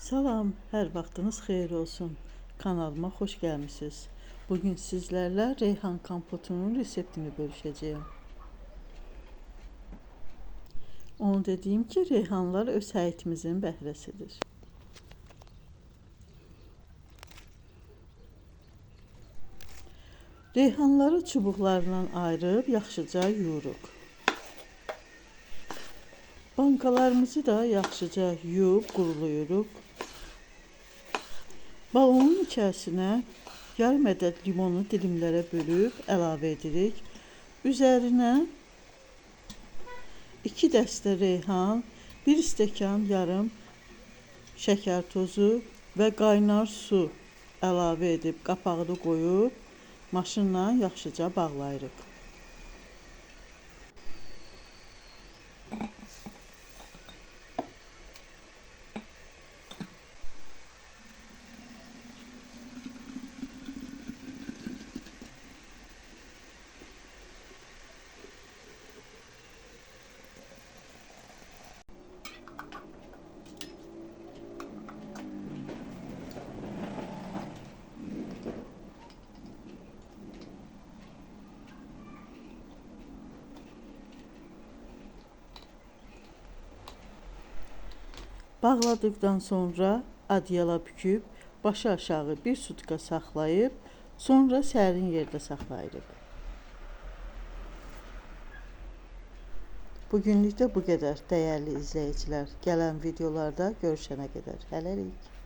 Salam, hər vaxtınız xeyir olsun. Kanalıma xoş gəlmisiniz. Bugün sizlərlə reyhan kompotunun reseptini bölüşəcəyim. Onu dediyim ki, reyhanlar öz həyitimizin bəhrəsidir. Reyhanları çubuqlarından ayırıb yaxşıca yuyuruq. Bankalarımızı da yaxşıca yuyub quruluyuruq. Balonun içərisinə yarım ədəd limonu dilimlərə bölüb əlavə edirik. Üzərinə 2 dəstə reyhan, 1 stəkan yarım şəkər tozu və qaynar su əlavə edib qapağını qoyub maşınla yaxşıca bağlayırıq. Bağladıktan sonra adyala büküb başı aşağı 1 sutka saxlayıb sonra sərin yerdə saxlayırıq. Bugünlük də bu qədər dəyərli izləyicilər. Gələn videolarda görüşənə qədər. Hələlik.